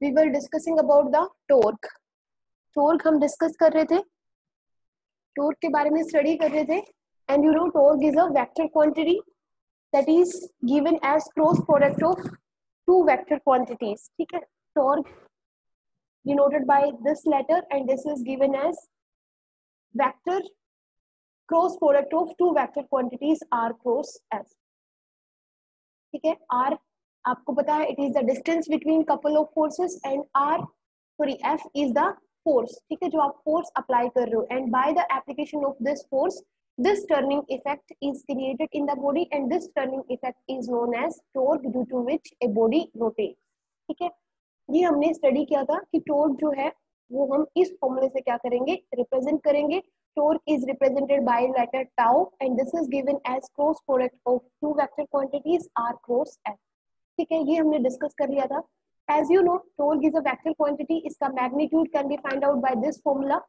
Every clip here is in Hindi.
we were discussing about the torque. torque हम डिस्कस कर रहे थे, torque के बारे में स्टडी कर रहे थे. And you know torque is a vector quantity that is given as cross product of two vector quantities. ठीक है, torque denoted by this letter and this is given as vector cross product of two vector quantities r cross s. ठीक है, r आपको पता है it is the distance between couple of forces and f is the force. ठीक है, जो आप force apply कर रहे हो and by the application of this force this turning effect is created in the body and this turning effect is known as torque due to which a body rotates. ठीक है, ये हमने स्टडी किया था कि टॉर्क जो है वो हम इस फॉर्मूले से क्या करेंगे, रिप्रेजेंट करेंगे. Torque is represented by letter tau and this is given as cross product of two vector quantities r cross s. ठीक है, ये हमने डिस्कस कर लिया था. As you know torque is a vector quantity, इसका magnitude can be find out by this formula.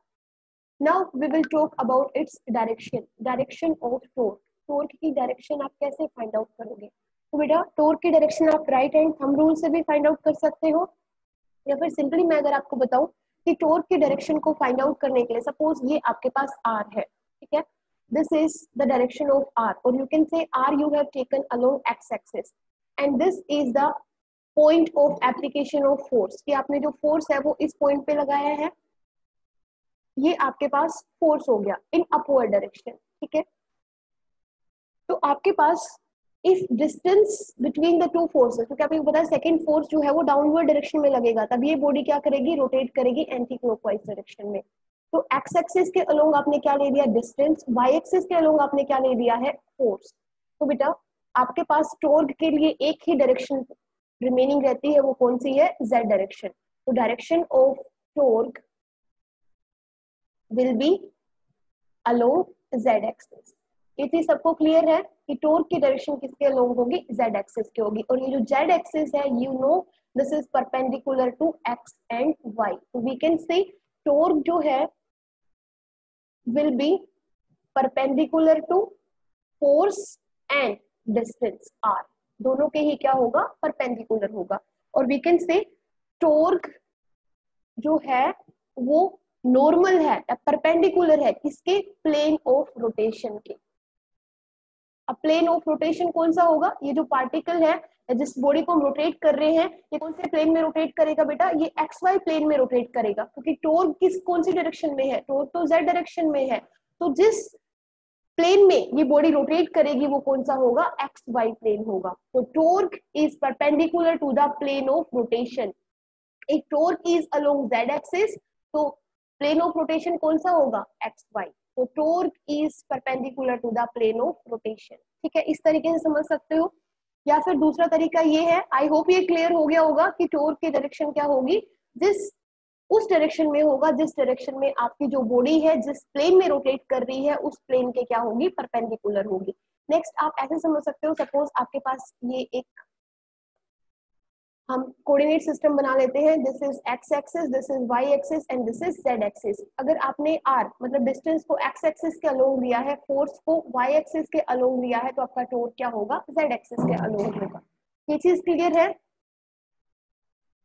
Now we will talk about its direction. Direction of torque, torque की डायरेक्शन आप कैसे फाइंड आउट करोगे? तो बेटा टॉर्क की डायरेक्शन आप राइट हैंड थंब रूल से भी फाइंड आउट कर सकते हो या फिर सिंपली मैं अगर आपको बताऊं कि टॉर्क की डायरेक्शन को फाइंड आउट करने के लिए सपोज ये आपके पास r है. ठीक है, this is the direction of r और you can say r you have taken along x axis and this is the point of application of force. कि आपने जो फोर्स है वो इस पॉइंट पे लगाया है, ये आपके पास फोर्स हो गया इन अपवर्ड डायरेक्शन. ठीक है, तो आपके पास if distance between the two forces, क्योंकि आपको पता है सेकंड फोर्स जो है वो डाउनवर्ड डायरेक्शन में लगेगा, तब ये बॉडी क्या करेगी, रोटेट करेगी एंटी क्लॉकवाइज डायरेक्शन में. तो एक्स एक्सिस के अलोंग आपने क्या ले लिया, डिस्टेंस. वाई एक्सिस के अलोंग आपने क्या ले लिया है, फोर्स. तो बेटा आपके पास टॉर्क के लिए एक ही डायरेक्शन रिमेनिंग रहती है, वो कौन सी है, जेड डायरेक्शन. तो direction of torque will be along Z axis. ये चीज सबको क्लियर है कि टॉर्क की डायरेक्शन किसके अलोंग होगी, जेड एक्सिस की होगी. और ये जो जेड एक्सिस है you know this is perpendicular to X and Y. तो वी कैन से टॉर्क जो है will be perpendicular to force and distance R, दोनों के ही क्या होगा, परपेंडिकुलर होगा. और वी कैन से टॉर्क जो है वो नॉर्मल है, परपेंडिकुलर है किसके, प्लेन ऑफ रोटेशन के. अब प्लेन ऑफ रोटेशन कौन सा होगा, ये जो पार्टिकल है जिस बॉडी को हम रोटेट कर रहे हैं ये कौन से प्लेन में रोटेट करेगा बेटा, ये एक्स वाई प्लेन में रोटेट करेगा. क्योंकि टॉर्क किस कौन सी डायरेक्शन में है, टॉर्क तो जेड डायरेक्शन में है. तो जिस प्लेन में ये बॉडी रोटेट करेगी वो कौन सा होगा, एक्स वाई प्लेन होगा. तो torque is perpendicular to the plane of rotation. एक torque is along Z axis, तो प्लेन ऑफ रोटेशन कौन सा होगा, एक्स वाई. तो torque is perpendicular to the plane of rotation. ठीक है, इस तरीके से समझ सकते हो. या फिर दूसरा तरीका ये है, आई होप ये क्लियर हो गया होगा कि टॉर्क की डायरेक्शन क्या होगी, जिस उस डायरेक्शन में होगा जिस डायरेक्शन में आपकी जो बॉडी है जिस प्लेन में रोटेट कर रही है उस प्लेन के क्या होगी, परपेंडिकुलर होगी. नेक्स्ट आप ऐसे समझ सकते हो, सपोज आपके पास ये एक हम कोऑर्डिनेट सिस्टम बना लेते हैं. This is X axis, this is Y axis and this is Z axis. अगर आपने आर मतलब डिस्टेंस को एक्स एक्सिस के अलोंग लिया है, फोर्स को वाई एक्सिस के अलोंग लिया है, तो आपका टॉर्क क्या होगा, जेड एक्सिस के अलोंग होगा. ये चीज क्लियर है.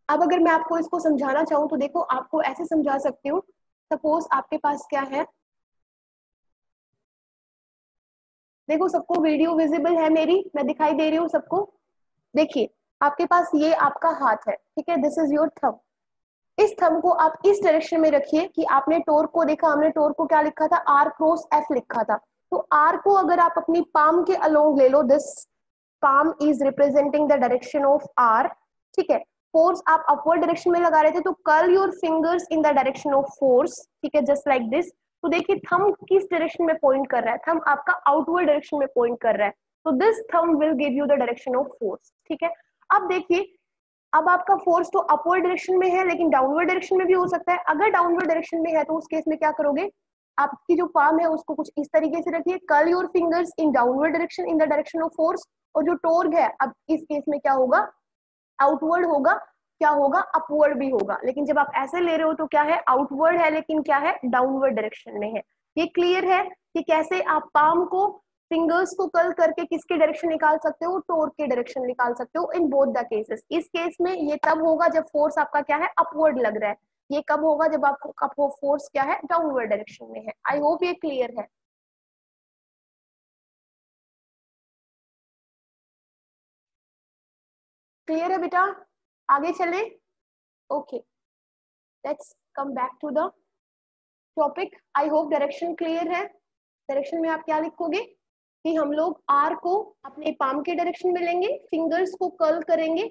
अब अगर मैं आपको इसको समझाना चाहूँ तो देखो आपको ऐसे समझा सकती हूँ. सपोज आपके पास क्या है, देखो सबको वीडियो विजिबल है मेरी, मैं दिखाई दे रही हूँ सबको. देखिए आपके पास ये आपका हाथ है, ठीक है, दिस इज योर थंब. इस थंब को आप इस डायरेक्शन में रखिए कि आपने टॉर्क को देखा, हमने टॉर्क को क्या लिखा था, आर क्रॉस एफ लिखा था. तो आर को अगर आप अपनी पाम के अलोंग ले लो, this palm is representing the direction of R. ठीक है, फोर्स आप अपवर्ड डायरेक्शन में लगा रहे थे, तो curl your fingers in the direction of force. ठीक है, जस्ट लाइक दिस. तो देखिए थंब किस डायरेक्शन में पॉइंट कर रहा है, थंब आपका आउटवर्ड डायरेक्शन में पॉइंट कर रहा है. तो this thumb will give you the direction of force. ठीक है, अब देखिए अब आपका फोर्स तो अपवर्ड डायरेक्शन में है लेकिन डाउनवर्ड डायरेक्शन में भी हो सकता है. अगर डाउनवर्ड डायरेक्शन में है तो उस केस में क्या करोगे, आपकी जो पाम है उसको कुछ इस तरीके से रखिए, curl your fingers in downward direction in the direction of force. और जो टॉर्क है अब इस केस में क्या होगा, आउटवर्ड होगा, क्या होगा, अपवर्ड भी होगा. लेकिन जब आप ऐसे ले रहे हो तो क्या है, आउटवर्ड है लेकिन क्या है, डाउनवर्ड डायरेक्शन में है. ये क्लियर है कि कैसे आप पाम को फिंगर्स को कर्ल करके किसकी डायरेक्शन निकाल सकते हो, टोर्क की डायरेक्शन निकाल सकते हो इन बोथ द केसेस। इस केस में ये तब होगा जब फोर्स आपका क्या है, अपवर्ड लग रहा है। ये कब होगा, जब आपको फोर्स क्या है, डाउनवर्ड डायरेक्शन में है। आई होप ये क्लियर है। क्लियर है बेटा, आगे चले। Okay, let's come back to the topic. I hope direction clear है। डायरेक्शन में आप क्या लिखोगे कि हम लोग आर को अपने पाम के डायरेक्शन में लेंगे, फिंगर्स को कर्ल करेंगे,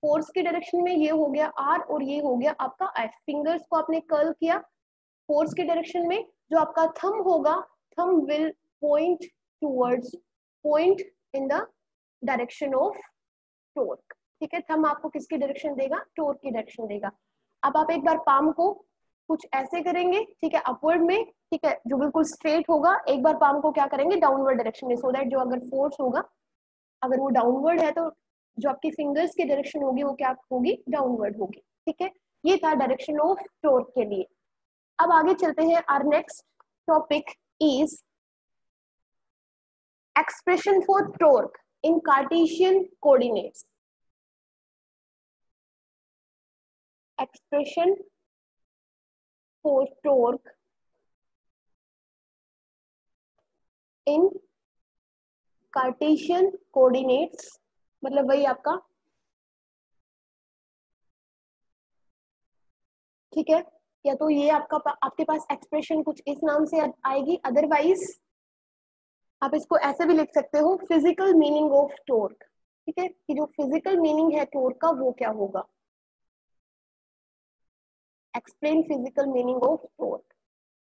फोर्स की डायरेक्शन में ये हो गया आर और ये हो गया आपका एफ। फिंगर्स को आपने कर्ल किया फोर्स की डायरेक्शन में, जो आपका थंब होगा, thumb will point towards, point in the direction of torque. ठीक है, थंब आपको किसकी डायरेक्शन देगा, टोर्क की डायरेक्शन देगा। अब आप एक बार पाम को कुछ ऐसे करेंगे, ठीक है, अपवर्ड में, ठीक है, जो बिल्कुल स्ट्रेट होगा। एक बार पाम को क्या करेंगे, डाउनवर्ड डायरेक्शन में, सो दैट जो अगर फोर्स होगा, अगर वो डाउनवर्ड है, तो जो आपकी फिंगर्स की डायरेक्शन होगी वो क्या होगी, डाउनवर्ड होगी। ठीक है, ये था डायरेक्शन ऑफ टोर्क के लिए। अब आगे चलते हैं। Our next topic is expression for torque in Cartesian coordinates. Expression for torque in Cartesian coordinates, मतलब वही आपका, ठीक है, या तो ये आपके पास एक्सप्रेशन कुछ इस नाम से आएगी, अदरवाइज आप इसको ऐसे भी लिख सकते हो, फिजिकल मीनिंग ऑफ टोर्क। ठीक है, कि जो फिजिकल मीनिंग है टोर्क का वो क्या होगा, explain physical meaning of torque.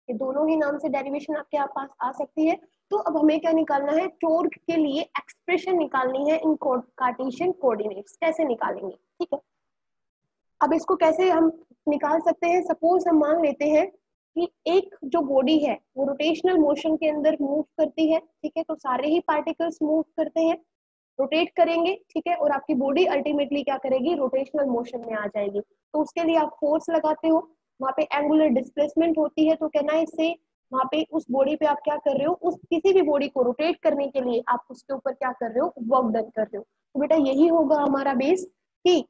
ये दोनों ही नाम से डेरिवेशन आपके पास आ सकती है। तो अब हमें क्या निकालना है, टोर्क के लिए एक्सप्रेशन निकालनी है इन कार्टेशियन कोऑर्डिनेट्स। कैसे निकालेंगे, ठीक है। अब इसको कैसे हम निकाल सकते हैं, सपोज हम मान लेते हैं कि एक जो बॉडी है वो रोटेशनल मोशन के अंदर मूव करती है, ठीक है, तो सारे ही पार्टिकल्स मूव करते हैं, रोटेट करेंगे, ठीक है, और आपकी बॉडी अल्टीमेटली क्या करेगी, रोटेशनल मोशन में आ जाएगी। तो उसके लिए आप फोर्स लगाते हो, वहां पे एंगुलर डिस्प्लेसमेंट होती है, तो कहना है इससे वहां पे उस बॉडी पे आप क्या कर रहे हो, उस किसी भी बॉडी को रोटेट करने के लिए आप उसके ऊपर क्या कर रहे हो, वर्क डन कर रहे हो। तो बेटा यही होगा हमारा बेस कि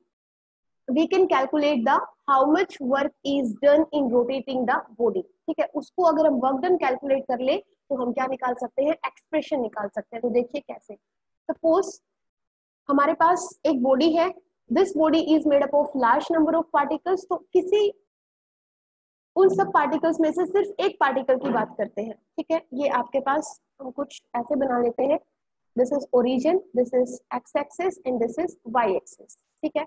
we can calculate the how much work is done in rotating the body। ठीक है, उसको अगर हम वर्क डन कैलकुलेट कर ले तो हम क्या निकाल सकते हैं, एक्सप्रेशन निकाल सकते हैं। तो देखिए कैसे, सपोज हमारे पास एक बॉडी है, this body is made up of large number of particles. तो किसी उन सब पार्टिकल्स में से सिर्फ एक पार्टिकल की बात करते हैं, ठीक है। ये आपके पास हम कुछ ऐसे बना लेते हैं, this is origin, this is X axis and this is Y axis. ठीक है,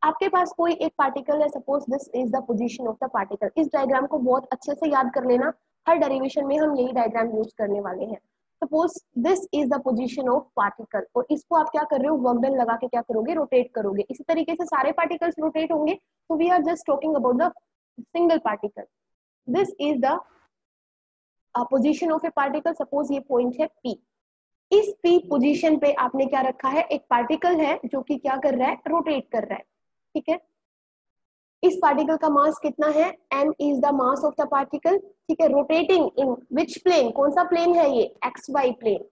आपके पास कोई एक पार्टिकल है, suppose this is the position of the particle. इस डायग्राम को बहुत अच्छे से याद कर लेना, हर डेरिवेशन में हम यही डायग्राम यूज करने वाले हैं। Suppose this is the position of particle, और इसको आप क्या कर रहे हो, वर्क डन लगा के क्या करोगे, रोटेट करोगे। इसी तरीके से सारे पार्टिकल्स रोटेट होंगे। तो we are just talking about the single particle. This is the position of a particle, suppose ये पॉइंट है P। इस P पोजीशन पे आपने क्या रखा है, एक पार्टिकल है जो कि क्या कर रहा है, रोटेट कर रहा है। ठीक है, इस पार्टिकल का मास कितना है, m is the mass of the particle. ठीक है, रोटेटिंग इन विच प्लेन, कौन सा प्लेन है ये, XY प्लेन।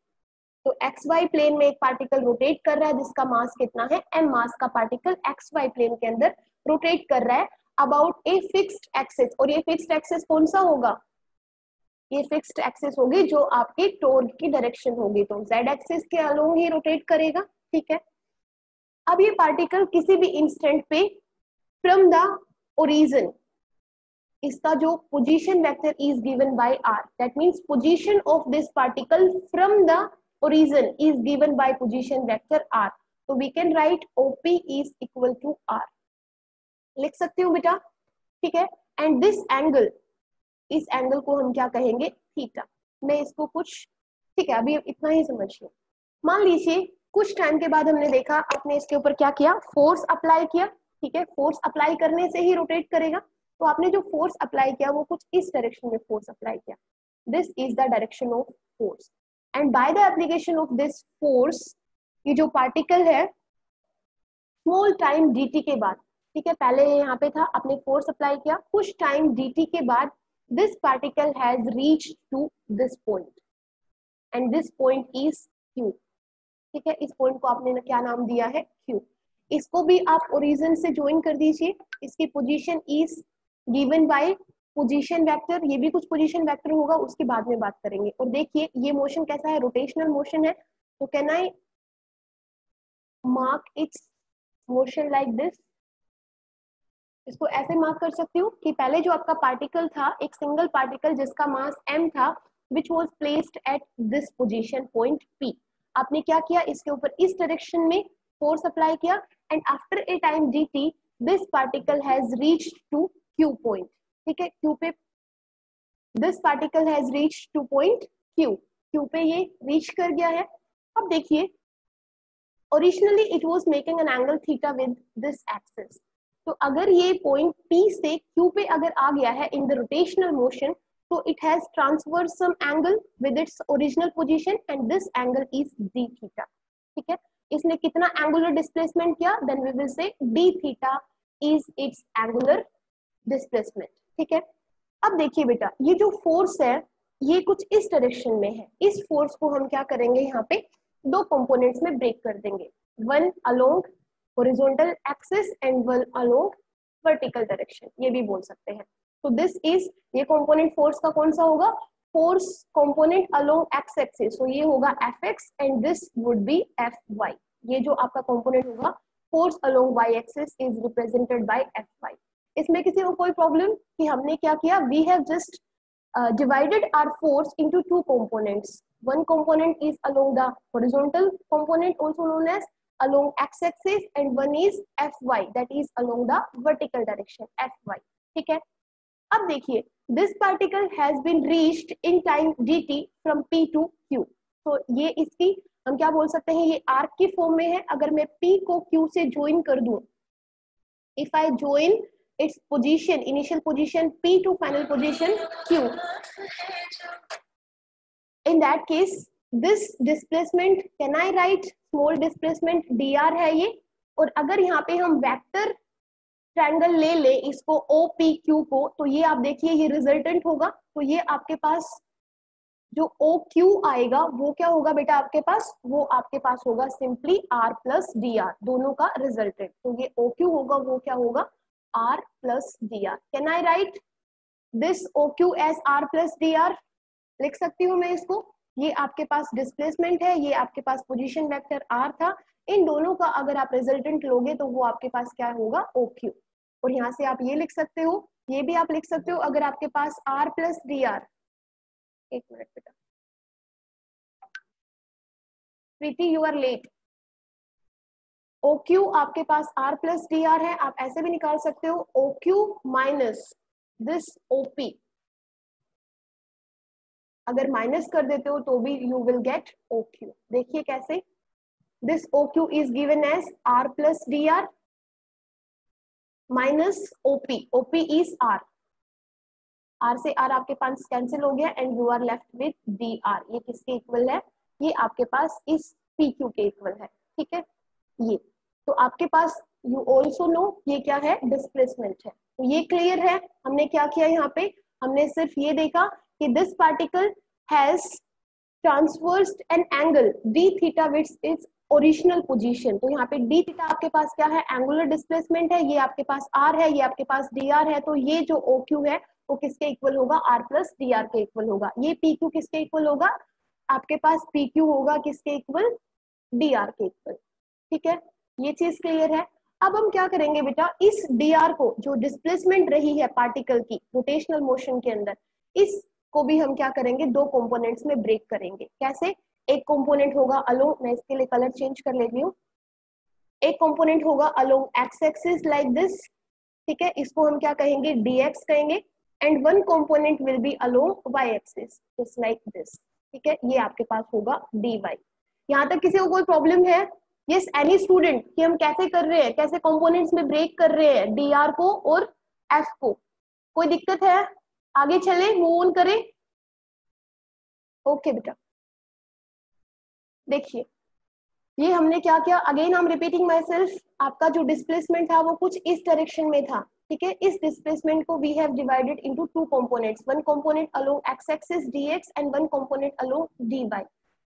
तो XY प्लेन में एक पार्टिकल रोटेट कर रहा है जिसका मास कितना है, m मास का पार्टिकल XY प्लेन के अंदर रोटेट कर रहा है अबाउट ए फिक्स्ड एक्सिस। और ये फिक्स्ड एक्सिस कौन सा होगा, ये फिक्स्ड एक्सिस होगी जो आपकी टोर्क की डायरेक्शन होगी, तो Z एक्सिस के अलोंग ही रोटेट करेगा। ठीक है, अब ये पार्टिकल किसी भी इंस्टेंट पे फ्रॉम द ओरिजिन, इसका जो position vector is given by r, that means position of this particle from the origin is given by position vector r। तो we can write OP is equal to r, लिख सकती हूँ बेटा। ठीक है, एंड दिस एंगल, इस एंगल को हम क्या कहेंगे, थीटा। मैं इसको कुछ, ठीक है, अभी इतना ही समझिए। मान लीजिए कुछ टाइम के बाद हमने देखा, आपने इसके ऊपर क्या किया, फोर्स अप्लाई किया। ठीक है, फोर्स अप्लाई करने से ही रोटेट करेगा। तो आपने जो फोर्स अप्लाई किया वो कुछ इस डायरेक्शन में फोर्स अप्लाई किया, this is the direction of force. And by the application of this force, ये जो पार्टिकल है स्मॉल टाइम dt के बाद, ठीक है, पहले यहाँ पे था, आपने फोर्स अप्लाई किया, कुछ टाइम dt के बाद this particle has reached to this point. And this point is Q। ठीक है, इस पॉइंट को आपने क्या नाम दिया है, Q। इसको भी आप ओरिजिन से ज्वाइन कर दीजिए। इसकी position is given by position vector, ये भी कुछ पोजीशन वेक्टर होगा, उसके बाद में बात करेंगे। और देखिए ये मोशन कैसा है, रोटेशनल मोशन है। तो can I mark it's motion like this, इसको ऐसे मार्क कर सकती हूँ कि पहले जो आपका पार्टिकल था, एक सिंगल पार्टिकल जिसका मास m था, which was placed at this position point P। आपने क्या किया, इसके ऊपर इस डायरेक्शन में फोर्स अप्लाई किया, and after a time dt this particle has reached to Q point. ठीक है, Q पे this particle has reached to point Q पे ये रीच कर गया है। अब देखिए originally it was making an angle theta with this axis. तो अगर ये पॉइंट P से Q पे अगर आ गया है इन द रोटेशनल मोशन, तो it has transverse some angle with its original position and this angle is d theta. ठीक है, इसने कितना एंगुलर डिस्प्लेसमेंट किया, then we will say d theta is its angular displacement. ठीक है, अब देखिए बेटा ये जो फोर्स है ये कुछ इस डायरेक्शन में है। इस फोर्स को हम क्या करेंगे, यहाँ पे दो कंपोनेंट्स में ब्रेक कर देंगे, one along horizontal axis and one along vertical direction, ये भी बोल सकते हैं। तो दिस इज, ये कंपोनेंट फोर्स का कौन सा होगा, force component along X axis, तो ये होगा Fx and this would be Fy। ये जो आपका कंपोनेंट होगा force along y axis is represented bye Fy। इसमें किसी को कोई प्रॉब्लम कि हमने क्या किया, we have just divided our force into two components. One component is along the horizontal component, also known as along x-axis, and one is Fy, that is along the vertical direction, Fy. ठीक है, अब देखिए this particle has been reached in time dt from P to Q। तो ये इसकी हम क्या बोल सकते हैं, ये आर्क की फॉर्म में है। अगर मैं P को Q से ज्वाइन कर दूं, if I join its position, initial position P to final position Q, in that case this displacement, can I write small displacement dr है ये। और अगर यहाँ पे हम वेक्टर ट्रायंगल ले ले इसको OPQ को, तो ये आप देखिए ये रिजल्टेंट होगा। तो ये आपके पास जो OQ आएगा वो क्या होगा बेटा आपके पास, वो आपके पास होगा सिंपली R प्लस dr, दोनों का रिजल्टेंट। तो ये OQ होगा, वो क्या होगा, R plus dr। Can I write this OQ as R plus dr, लिख सकती हूँ मैं इसको। ये आपके पास डिस्प्लेसमेंट है, ये आपके पास पोजीशन वेक्टर R था, इन दोनों का अगर आप रिजल्टेंट लोगे तो वो आपके पास क्या होगा, OQ। और यहाँ से आप ये लिख सकते हो, ये भी आप लिख सकते हो, अगर आपके पास R प्लस dr, एक मिनट बेटा प्रीति यू आर लेट, OQ आपके पास R प्लस dr है, आप ऐसे भी निकाल सकते हो OQ माइनस दिस OP, अगर माइनस कर देते हो तो भी यू विल गेट OQ। देखिए कैसे, this OQ is given as R plus dr minus OP, OP is R, R से R आपके पास कैंसिल हो गया and you are left with dr। ये किसके इक्वल है, ये आपके पास इस PQ के इक्वल है। ठीक है, ये तो आपके पास यू ऑल्सो नो ये क्या है, डिस्प्लेसमेंट है। तो ये क्लियर है, हमने क्या किया यहाँ पे, हमने सिर्फ ये देखा कि this particle has traversed an angle d theta with its original position. तो यहाँ पे d थीटा आपके पास क्या है, एंगुलर डिस्प्लेसमेंट है, ये आपके पास r है, ये आपके पास dr है। तो ये जो OQ है वो किसके इक्वल होगा, R प्लस dr के इक्वल होगा। ये PQ किसके इक्वल होगा, आपके पास PQ होगा किसके इक्वल, dr के इक्वल। ठीक है, ये चीज क्लियर है। अब हम क्या करेंगे बेटा, इस dr को जो डिस्प्लेसमेंट रही है पार्टिकल की रोटेशनल मोशन के अंदर, इसको भी हम क्या करेंगे, दो कंपोनेंट्स में ब्रेक करेंगे। कैसे, एक कंपोनेंट होगा अलोंग, मैं इसके लिए कलर चेंज कर लेती हूँ, एक कंपोनेंट होगा along X axis like this. ठीक है, इसको हम क्या कहेंगे, dx कहेंगे, and one component will be along y axis just like this. ठीक है, ये आपके पास होगा dy। यहाँ तक किसी को कोई प्रॉब्लम है, यस एनी स्टूडेंट, कि हम कैसे कर रहे हैं, कैसे कंपोनेंट्स में ब्रेक कर रहे हैं dr को और f को, कोई दिक्कत है, आगे चले, मूव ऑन करें। ओके बेटा, देखिए ये हमने क्या किया, again I am repeating my self, आपका जो डिस्प्लेसमेंट था वो कुछ इस डायरेक्शन में था। ठीक है, इस डिस्प्लेसमेंट को we have divided into two components, one component along X axis dx and one component along dy।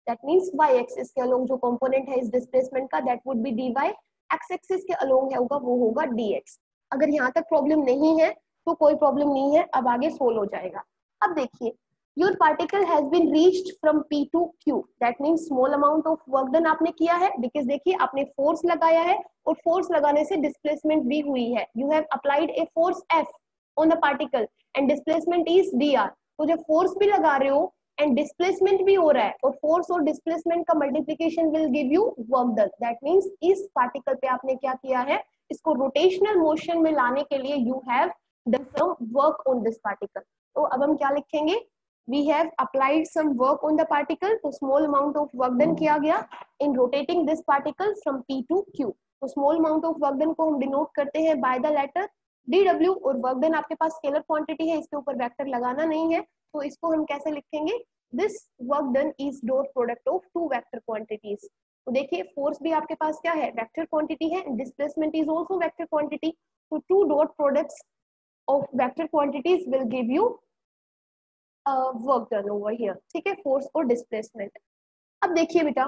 That means Y axis के अलोंग जो कंपोनेंट है इस डिस्प्लेसमेंट का that would be D Y, X axis के अलोंग है होगा वो होगा डी एक्स। अगर यहाँ तक प्रॉब्लम नहीं है तो कोई प्रॉब्लम नहीं है, अब आगे सोल्व हो जाएगा। अब देखिए your particle has been reached from P to Q, that means small amount of work done आपने किया है, because देखिए आपने फोर्स लगाया है और फोर्स लगाने से डिस्प्लेसमेंट भी हुई है। You have applied a force F on the particle and displacement is dr, तो जब फोर्स भी लगा रहे हो एंड डिस्प्लेसमेंट भी हो रहा है और फोर्स और डिस्प्लेसमेंट का multiplication will give you work done, that means इस पार्टिकल पे आपने क्या किया है, इसको रोटेशनल मोशन में लाने के लिए you have done some work on this particle. तो अब हम क्या लिखेंगे, we have applied some work on the particle, तो small amount of work done किया गया in rotating this particle from P to Q। तो small amount of work done को हम डिनोट करते हैं by the letter dw, और work done आपके पास स्केलर क्वांटिटी है, इसके ऊपर वेक्टर लगाना नहीं है, तो इसको हम कैसे लिखेंगे, this work done is dot product of two vector quantities। तो देखिए फोर्स भी आपके पास क्या है, वेक्टर क्वांटिटी है, displacement is also vector quantity, तो two dot products of vector quantities will give you work done over here, ठीक है, फोर्स और डिस्प्लेसमेंट। अब देखिए बेटा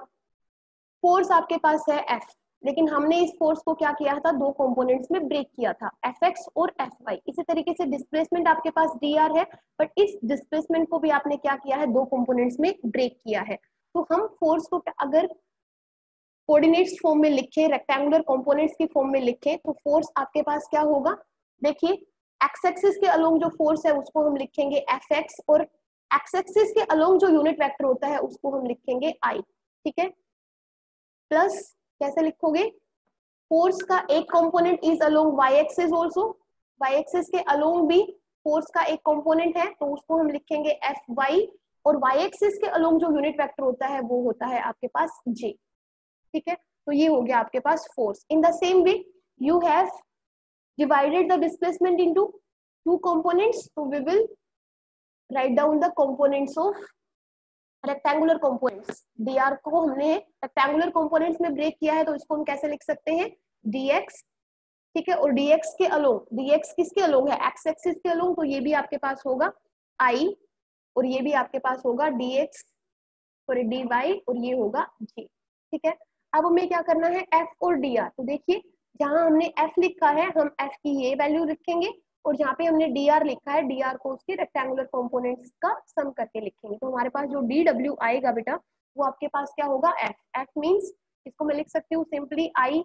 फोर्स आपके पास है F, लेकिन हमने इस फोर्स को क्या किया था, दो कंपोनेंट्स में ब्रेक किया था, Fx और Fy। इसी तरीके से डिस्प्लेसमेंट आपके पास dr है, बट इस डिस्प्लेसमेंट को भी आपने क्या किया है, दो कंपोनेंट्स में ब्रेक किया है। तो हम फोर्स को अगर कोऑर्डिनेट्स फॉर्म में लिखे, रेक्टेंगुलर कंपोनेंट्स की फॉर्म में लिखे, तो फोर्स आपके पास क्या होगा, देखिए एक्स एक्सिस के अलोंग जो फोर्स है उसको हम लिखेंगे Fx, और एक्स एक्सिस के अलोंग जो यूनिट वेक्टर होता है उसको हम लिखेंगे I, ठीक है। प्लस कैसे लिखोगे, फोर्स का एक component is along y axis also, y axis के अलोंग भी फोर्स का एक कंपोनेंट है, तो उसको हम लिखेंगे Fy, और y एक्सिस के अलोंग जो यूनिट वेक्टर होता है वो होता है आपके पास j, ठीक है। तो ये हो गया आपके पास force. In the same way you have divided the displacement into two components, so we will write down the components of rectangular components। dr को हमने rectangular components में break किया है, तो इसको हम कैसे लिख सकते हैं, dx, ठीक है, और dx के अलोंग, dx किसके अलोंग है, x एक्सिस के अलोंग, तो ये भी आपके पास होगा I, और ये भी आपके पास होगा dx और dy, और ये होगा j, ठीक है। अब हमें क्या करना है, f और dr, तो देखिए जहां हमने f लिखा है हम f की ये वैल्यू लिखेंगे, और जहाँ पे हमने dr लिखा है dr को उसके रेक्टेंगुलर कंपोनेंट्स का सम करके लिखेंगे। तो हमारे पास जो dw आएगा बेटा वो आपके पास क्या होगा, f मींस इसको मैं लिख सकती हूँ सिंपली I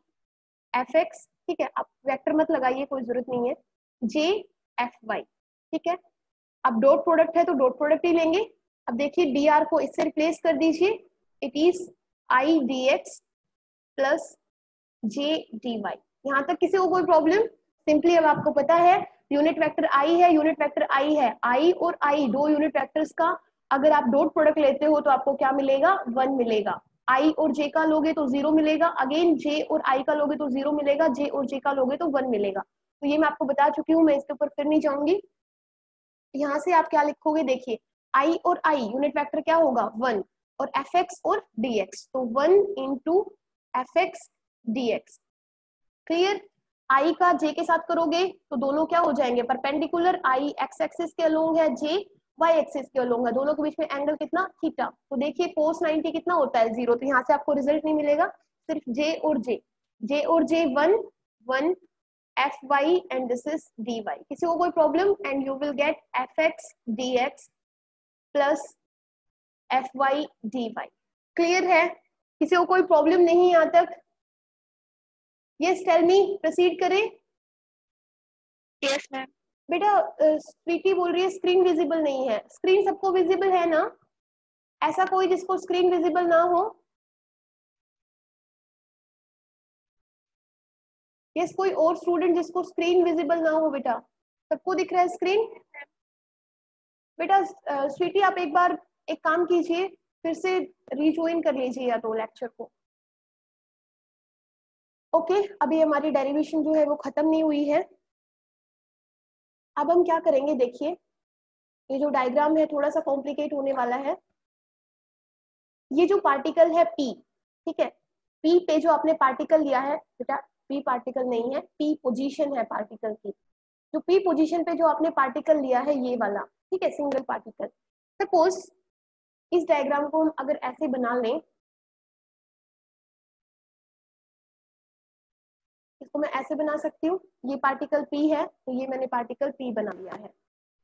fx, ठीक है, आप वेक्टर मत लगाइए, कोई जरूरत नहीं है, j fy, ठीक है। अब डॉट प्रोडक्ट है तो डॉट प्रोडक्ट ही लेंगे। अब देखिए dr को इससे रिप्लेस कर दीजिए, it is I dx plus j dy। यहाँ तक किसी को कोई प्रॉब्लम, सिंपली अब आपको पता है यूनिट वेक्टर I है, यूनिट वेक्टर I है, I और I दो यूनिट वेक्टर्स का अगर आप डॉट प्रोडक्ट लेते हो तो आपको क्या मिलेगा, 1 मिलेगा, I और j का लोगे तो 0 मिलेगा, अगेन j और I का लोगे तो 0 मिलेगा, j और j का लोगे तो 1 मिलेगा। तो ये मैं आपको बता चुकी हूँ, मैं इसके ऊपर फिर नहीं जाऊंगी। यहाँ से आप क्या लिखोगे, देखिए I और I यूनिट वेक्टर क्या होगा 1, और fx और dx, तो 1 into fx dx, clear. I का j के साथ करोगे तो दोनों क्या हो जाएंगे, परपेंडिकुलर, I x एक्सिस के अलोंग है, j y एक्सिस के अलोंग है, दोनों के बीच में एंगल कितना, थीटा। तो देखिए cos 90 कितना होता है, 0, तो यहाँ से आपको रिजल्ट नहीं मिलेगा, सिर्फ j और j 1 1 fy and this is dy। किसी को कोई problem, and you will get fx dx plus fy dy, clear है, किसी को कोई प्रॉब्लम नहीं यहाँ तक, यस टेल मी, प्रोसीड करें। Yes ma'am. बेटा स्वीटी बोल रही है स्क्रीन विजिबल नहीं है, स्क्रीन सबको विजिबल है ना, ऐसा कोई जिसको स्क्रीन विजिबल ना हो, यस कोई और स्टूडेंट जिसको स्क्रीन विजिबल ना हो, बेटा सबको दिख रहा है स्क्रीन। बेटा स्वीटी आप एक बार एक काम कीजिए, फिर से रिज्वाइन कर लीजिए या तो लेक्चर को, ओके। अभी हमारी डेरिवेशन जो है वो खत्म नहीं हुई है। अब हम क्या करेंगे, देखिए ये जो डायग्राम है थोड़ा सा कॉम्प्लिकेट होने वाला है। ये जो पार्टिकल है P, ठीक है, P पे जो आपने पार्टिकल लिया है बेटा, P पार्टिकल नहीं है, P पोजीशन है पार्टिकल की, जो P पोजीशन पे जो आपने पार्टिकल लिया है ये वाला, ठीक है, सिंगल पार्टिकल। सपोज इस डायग्राम को हम अगर ऐसे बना लें, इसको मैं ऐसे बना सकती हूँ, ये पार्टिकल P है तो ये मैंने पार्टिकल P बना लिया है,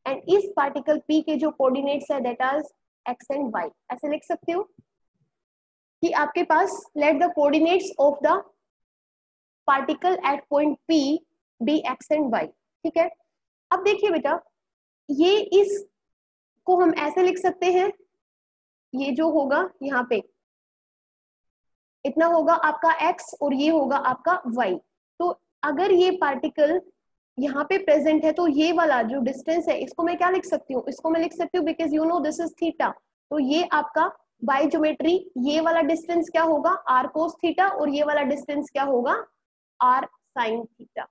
एंड इस पार्टिकल P के जो कोऑर्डिनेट्स है that are x and y, ऐसे लिख सकती हूँ कि आपके पास let the coordinates of the particle at point P be x and y, ठीक है। अब देखिए बेटा, ये इस को हम ऐसे लिख सकते हैं, ये जो होगा यहाँ पे इतना होगा आपका x और ये होगा आपका y। तो अगर ये पार्टिकल यहाँ पे प्रेजेंट है तो ये वाला जो डिस्टेंस है इसको मैं क्या लिख सकती हूँ, इसको मैं लिख सकती हूँ because you know this is theta, तो ये आपका बाय ज्योमेट्री ये वाला डिस्टेंस क्या होगा r cos थीटा और ये वाला डिस्टेंस क्या होगा r sin थीटा।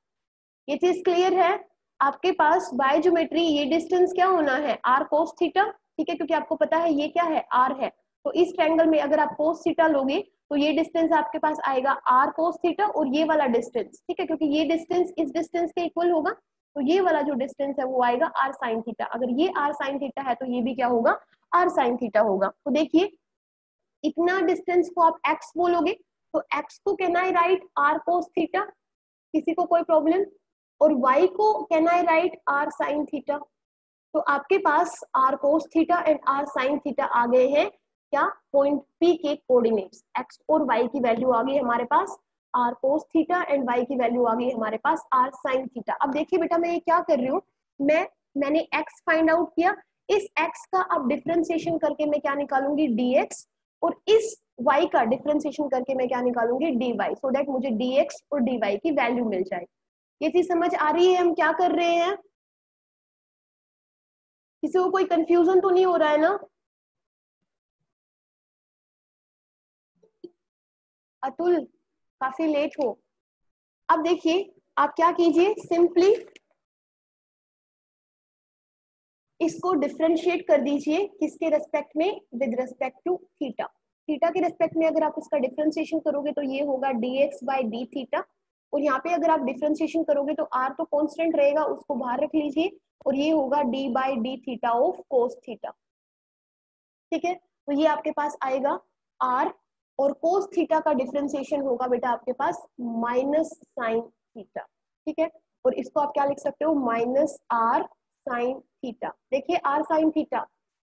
ये चीज क्लियर है आपके पास, बाय ज्योमेट्री ये डिस्टेंस क्या होना है r cos थीटा, ठीक है, क्योंकि आपको पता है ये क्या है r है, तो इस ट्रायंगल में अगर आप cos थीटा लोगे तो ये डिस्टेंस आपके पास आएगा r cos थीटा और ये वाला डिस्टेंस, ठीक है, क्योंकि ये डिस्टेंस इस डिस्टेंस के इक्वल होगा, तो ये वाला जो डिस्टेंस है वो आएगा r sin थीटा। अगर ये r sin थीटा है तो ये भी क्या होगा r sin थीटा होगा। तो देखिए इतना डिस्टेंस को आप x बोलोगे तो x को can I write r cos theta, किसी को कोई प्रॉब्लम, और y को can I write r sin theta. तो आपके पास r cos theta and r sin theta आ गए हैं क्या, पॉइंट P के कोऑर्डिनेट्स, x और y की वैल्यू आ गई हमारे पास r cos theta and y की वैल्यू आ गई हमारे पास r sin थीटा। अब देखिए बेटा मैं ये क्या कर रही हूँ, मैंने x फाइंड आउट किया, इस x का अब डिफरेंशिएशन करके मैं क्या निकालूंगी dx, और इस y का डिफरेंशिएशन करके मैं क्या निकालूंगी dy, सो दैट मुझे dx और dy की वैल्यू मिल जाए। ये चीज समझ आ रही है हम क्या कर रहे हैं, किसी को कोई कंफ्यूजन तो नहीं हो रहा है ना? अतुल काफी लेट हो। अब देखिए आप क्या कीजिए, सिंपली इसको डिफरेंशिएट कर दीजिए, किसके रेस्पेक्ट में, विद रेस्पेक्ट टू थीटा। थीटा के रेस्पेक्ट में अगर आप इसका डिफरेंशिएशन करोगे तो ये होगा dx बाई डी थीटा, और यहाँ पे अगर आप डिफरेंशिएशन करोगे तो r तो कांस्टेंट रहेगा उसको बाहर रख लीजिए, और ये होगा d by D theta of cos theta, ठीक है। तो ये आपके पास आएगा r, और कोस थीटा का डिफरेंशिएशन होगा बेटा आपके पास माइनस साइन थीटा, ठीक है, और इसको आप क्या लिख सकते हो माइनस r साइन थीटा। देखिए r sine theta,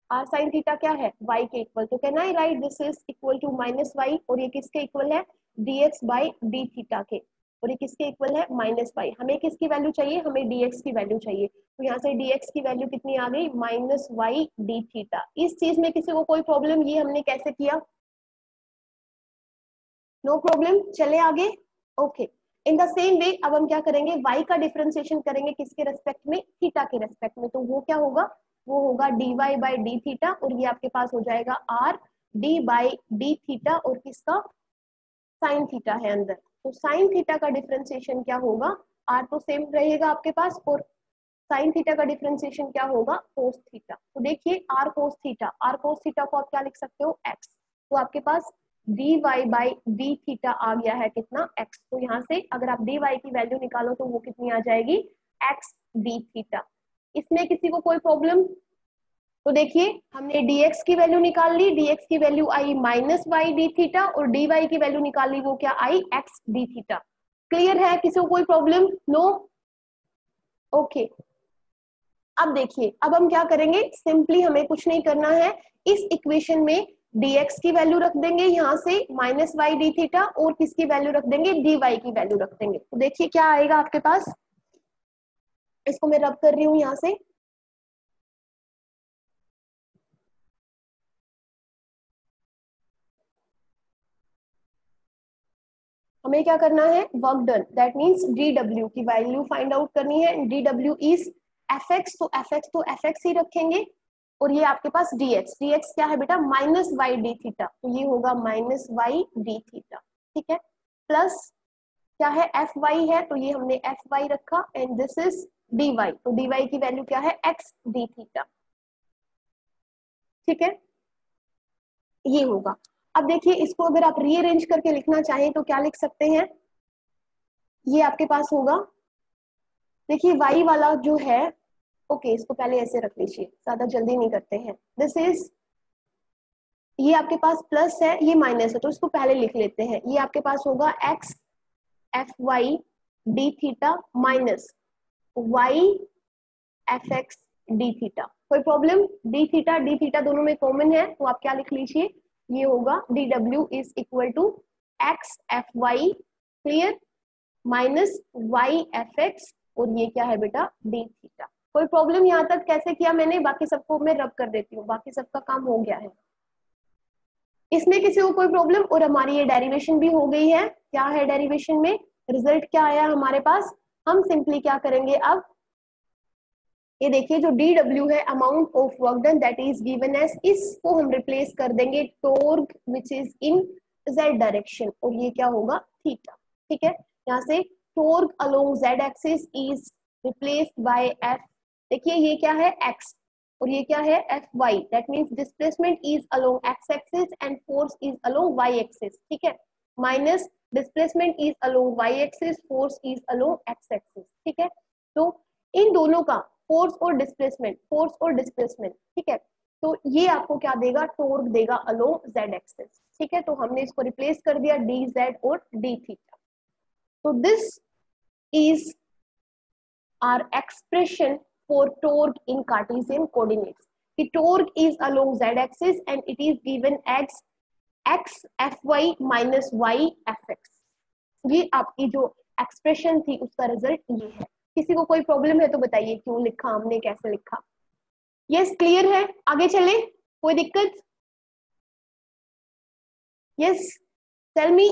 r sine theta क्या है y के इक्वल, तो can I write this is equal to minus y, और ये किसके इक्वल है dx बाई डी थीटा के, और ये किसके इक्वल है माइनस y। हमें किसकी वैल्यू चाहिए, हमें dx की वैल्यू चाहिए, तो यहाँ से dx की वैल्यू कितनी आ गई माइनस y डी थीटा। इस चीज में किसी को कोई प्रॉब्लम, ये हमने कैसे किया, नो प्रॉब्लम, चले आगे, ओके। इन द सेम वे अब हम क्या करेंगे, y का डिफरेंशिएशन करेंगे किसके रेस्पेक्ट में, थीटा के रेस्पेक्ट में, तो वो क्या होगा, वो होगा dy बाई डी थीटा, और ये आपके पास हो जाएगा r d by D theta, और किसका साइन थीटा है अंदर, तो साइन थीटा का डिफरेंशिएशन क्या होगा, r तो सेम रहेगा आपके पास, और साइन थीटा का डिफरेंशिएशन क्या होगा कोस थीटा। तो देखिए r cos थीटा को आप क्या लिख सकते हो x, तो आपके पास dy बाई डी थीटा आ गया है कितना x, तो यहाँ से अगर आप dy की वैल्यू निकालो तो वो कितनी आ जाएगी x d थीटा। इसमें किसी को कोई प्रॉब्लम, तो देखिए हमने dx की वैल्यू निकाल ली, dx की वैल्यू आई माइनस वाई डी थीटा, और dy की वैल्यू निकाल ली वो क्या आई x d थीटा। क्लियर है, किसी को कोई प्रॉब्लम, नो, ओके। अब देखिए अब हम क्या करेंगे, सिंपली हमें कुछ नहीं करना है, इस इक्वेशन में dx की वैल्यू रख देंगे यहाँ से माइनस वाई डी थीटा, और किसकी वैल्यू रख देंगे dy की वैल्यू रख देंगे, तो देखिए क्या आएगा आपके पास, इसको मैं रब कर रही हूँ यहाँ से, हमें क्या करना है work done, that means dw की वैल्यू फाइंड आउट करनी है, dw इज fx, तो fx ही रखेंगे, और ये आपके पास dx क्या है बेटा माइनस वाई डी थीटा, तो ये होगा माइनस वाई डी थीटा, ठीक है, प्लस क्या है fy है, तो ये हमने fy रखा, एंड दिस इज dy, तो dy की वैल्यू क्या है x d थीटा, ठीक है, ये होगा। अब देखिए इसको अगर आप रीअरेंज करके लिखना चाहें तो क्या लिख सकते हैं, ये आपके पास होगा, देखिए y वाला जो है, ओके इसको पहले ऐसे रख लीजिए, ज्यादा जल्दी नहीं करते हैं, दिस इज ये आपके पास प्लस है, ये माइनस है, तो इसको पहले लिख लेते हैं। ये आपके पास होगा X F Y D theta minus Y F X D theta. कोई प्रॉब्लम? डी थीटा दोनों में कॉमन है, तो आप क्या लिख लीजिए, ये होगा D W is equal to X F Y clear minus Y F X, और ये क्या है बेटा, डी थीटा। कोई प्रॉब्लम यहाँ तक? कैसे किया मैंने, बाकी सबको मैं रब कर देती हूँ, बाकी सबका काम हो गया है। इसमें किसी को कोई प्रॉब्लम? और हमारी ये डेरिवेशन भी हो गई है। क्या है डेरिवेशन में, रिजल्ट क्या आया हमारे पास? हम सिंपली क्या करेंगे अब, ये देखिए जो डी डब्ल्यू है, amount of work done that is given as, इसको हम रिप्लेस कर देंगे torque which is in Z direction, और ये क्या होगा, थीटा। ठीक है, यहाँ से torque along Z axis is replaced by F, देखिए ये क्या है, एक्स, और ये क्या है, F Y, that means displacement is along X axis and force is along Y axis. ठीक है, minus displacement is along Y axis, force is along X axis. ठीक है, तो इन दोनों का फोर्स और डिस्प्लेसमेंट, ठीक है, तो ये आपको क्या देगा, टॉर्क देगा अलोंग जेड एक्सिस। ठीक है, तो हमने इसको रिप्लेस कर दिया डी जेड और डी थीटा। तो this is our expression for torque in Cartesian coordinates. The torque is along z-axis and it is given as x fy minus y fx. ये आपकी जो एक्सप्रेशन थी उसका रिजल्ट ये है। किसी को कोई प्रॉब्लम है तो बताइए क्यों लिखा हमने, कैसे लिखा? यस, क्लियर है, आगे चले, कोई दिक्कत? Yes, tell me.